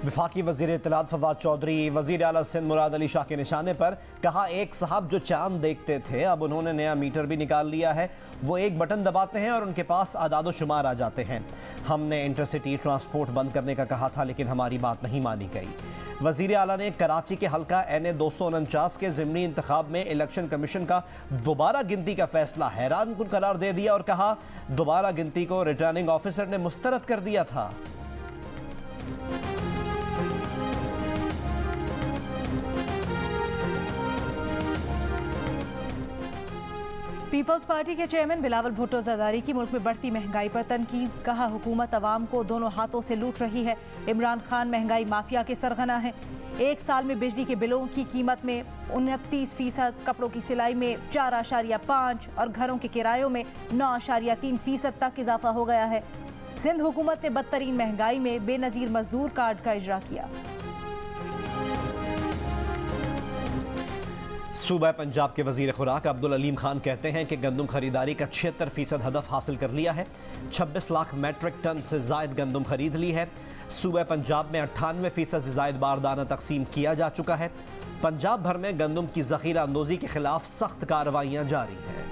वफाकी वज़ीर इत्तलात फवाद चौधरी वज़ीर आला सिंध मुराद अली शाह के निशाने पर कहा, एक साहब जो चांद देखते थे अब उन्होंने नया मीटर भी निकाल लिया है। वो एक बटन दबाते हैं और उनके पास आदादो शुमार आ जाते हैं। हमने इंटरसिटी ट्रांसपोर्ट बंद करने का कहा था, लेकिन हमारी बात नहीं मानी गई। वज़ीर आला ने कराची के हल्का NA 249 के ज़िमनी इंतखाब में इलेक्शन कमीशन का दोबारा गिनती का फैसला हैरानकुन करार दे दिया और कहा, दोबारा गिनती को रिटर्निंग ऑफिसर ने मुस्तरद कर दिया था। पीपल्स पार्टी के चेयरमैन बिलावल भुट्टो ज़रदारी की मुल्क में बढ़ती महंगाई पर तनकीद। कहा, हुकूमत अवाम को दोनों हाथों से लूट रही है। इमरान खान महंगाई माफिया के सरगना है। एक साल में बिजली के बिलों की कीमत में 29%, कपड़ों की सिलाई में 4.5 और घरों के किरायों में 9.3% तक इजाफा हो गया है। सिंध हुकूमत ने बदतरीन महंगाई में बेनज़ीर मजदूर कार्ड का इजरा किया। सूबा पंजाब के वजीर खुराक अब्दुल अलीम खान कहते हैं कि गंदम खरीदारी का 76% हदफ हासिल कर लिया है। 26 लाख मैट्रिक टन से जायद गंदम खरीद ली है। सूबा पंजाब में 98% से जायद बारदाना तकसीम किया जा चुका है। पंजाब भर में गंदम की जखीरा अंदोजी के खिलाफ सख्त कार्रवाइयाँ जारी हैं।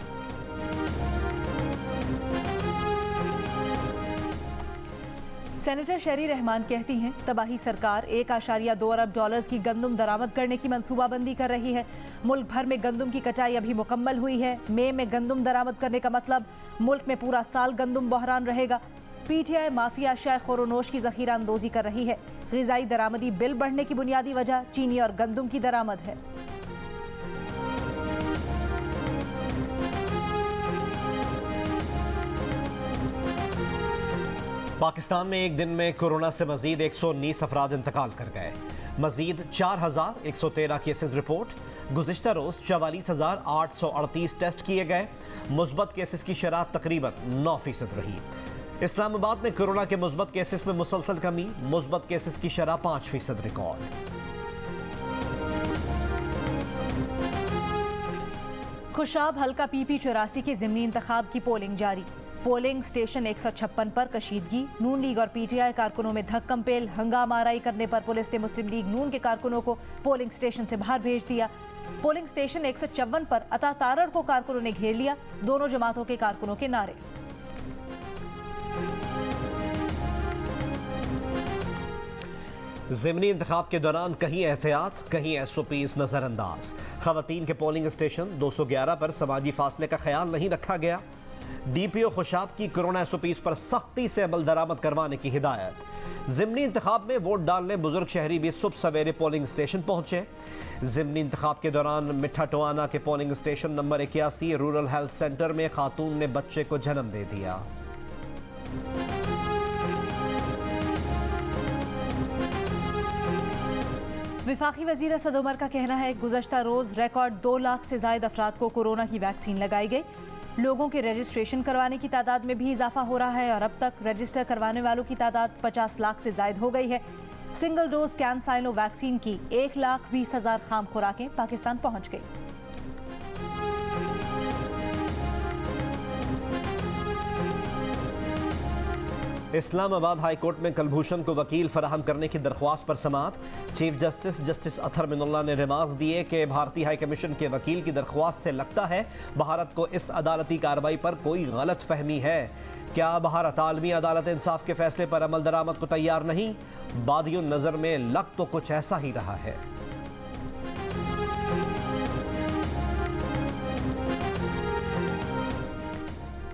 सेनेटर शरी रहमान कहती हैं, तबाही सरकार $1.2 अरब की गंदम दरामद करने की मनसूबाबंदी कर रही है। मुल्क भर में गंदम की कटाई अभी मुकम्मल हुई है। मई में गंदम दरामद करने का मतलब मुल्क में पूरा साल गंदम बहरान रहेगा। PTI माफिया शाय खोरोनोश की जखीरा अंदोजी कर रही है। ग़िज़ाई दरामदी बिल बढ़ने की बुनियादी वजह चीनी और गंदम की दरामद है। पाकिस्तान में एक दिन में कोरोना से मजीद 119 अफराद इंतकाल कर गए। मजीद 4113 केसेस रिपोर्ट। गुज़िश्ता रोज़ 44,838 टेस्ट किए गए। मुस्बत केसेस की शरह तकरीबन 9% रही। इस्लामाबाद में कोरोना के मुस्बत केसेस में मुसलसल कमी। मुस्बत केसेस की शरह 5% रिकॉर्ड। खुशाब हल्का PP 84 के ज़िमनी इंतखाब की पोलिंग जारी। पोलिंग स्टेशन 156 पर कशीदगी। नून लीग और PTI कारकुनों में धक्कम पेल। हंगामा आराई करने पर पुलिस ने मुस्लिम लीग नून के कारकुनों को पोलिंग स्टेशन से बाहर भेज दिया। पोलिंग स्टेशन 154 पर अता तारड़ को कारकुनों ने घेर लिया। दोनों जमातों के कारकुनों के नारे। ज़िमनी इंतखाब के दौरान कहीं एहतियात, कहीं SOPs नज़रअंदाज। खवातीन के पोलिंग स्टेशन 211 पर समाजी फासले का ख्याल नहीं रखा गया। DPO खुशाब की कोरोना SOPs पर सख्ती से अमल दरामद करवाने की हिदायत। ज़िमनी इंतखाब में वोट डालने बुजुर्ग शहरी भी सुबह सवेरे पोलिंग स्टेशन पहुंचे। ज़िमनी इंतखाब के दौरान मिठा टोआना के polling station number 81 rural health centre में खातून ने बच्चे को जन्म दे दिया। वफाकी वज़ीर असद उमर का कहना है, गुज़श्ता रोज़ रिकॉर्ड 2 लाख से ज़ायद अफराद को कोरोना की वैक्सीन लगाई गई। लोगों के रजिस्ट्रेशन करवाने की तादाद में भी इजाफा हो रहा है और अब तक रजिस्टर करवाने वालों की तादाद 50 लाख से जायद हो गई है। सिंगल डोज कैंसाइनो वैक्सीन की 1,20,000 खाम खुराकें पाकिस्तान पहुंच गई। इस्लामाबाद हाई कोर्ट में कलभूषण को वकील फराहम करने की दरख्वास्त पर समाअत। चीफ जस्टिस अतहर मिनुल्लाह ने रिमार्क्स दिए कि भारतीय हाई कमीशन के वकील की दरख्वास्त से लगता है भारत को इस अदालती कार्रवाई पर कोई गलत फहमी है। क्या भारत आलमी अदालत इंसाफ के फैसले पर अमल दरामद को तैयार नहीं? बादियों नज़र में लग तो कुछ ऐसा ही रहा है।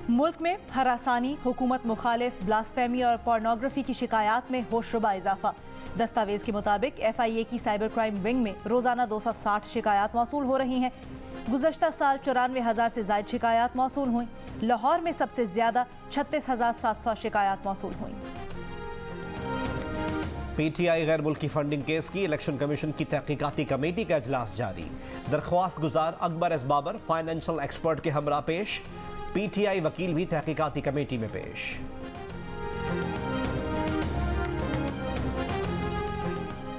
मुल्क में हरासानी, हुकूमत मुखालिफ, ब्लास्फेमी और पोर्नोग्राफी की शिकायत में होशरुबा इजाफा। दस्तावेज के मुताबिक FIA की साइबर क्राइम विंग में रोजाना 260 शिकायत मौसूल हो रही हैं। गुज़श्ता साल 94,000 से जायद शिकायत मौसूल हुई। लाहौर में सबसे ज्यादा 36,700 शिकायत मौसूल हुई। PTI गैर मुल्की फंडिंग केस की इलेक्शन कमीशन की तहकीकाती कमेटी का इजलास जारी। दरख्वास्त गुजार Akbar S Babar financial expert के हमरा पेश। PTI वकील भी तहकीकाती कमेटी में पेश।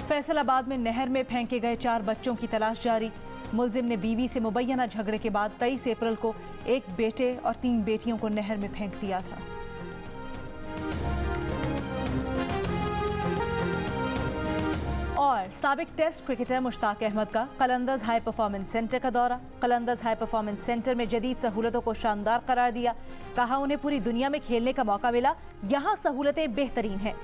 फैसलाबाद में नहर में फेंके गए 4 बच्चों की तलाश जारी। मुलजिम ने बीवी से मुबैना झगड़े के बाद 23 अप्रैल को एक बेटे और 3 बेटियों को नहर में फेंक दिया था। और साबिक टेस्ट क्रिकेटर मुश्ताक अहमद का कलंदर्स हाई परफॉर्मेंस सेंटर का दौरा। कलंदर्स हाई परफॉर्मेंस सेंटर में जदीद सहूलतों को शानदार करार दिया। कहा उन्हें पूरी दुनिया में खेलने का मौका मिला, यहाँ सहूलतें बेहतरीन हैं।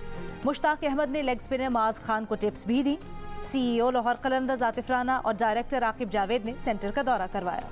मुश्ताक अहमद ने लेग स्पिनर माज खान को टिप्स भी दी। CEO लाहौर कलंदर्स आतिफ राना और डायरेक्टर आकिब जावेद ने सेंटर का दौरा करवाया।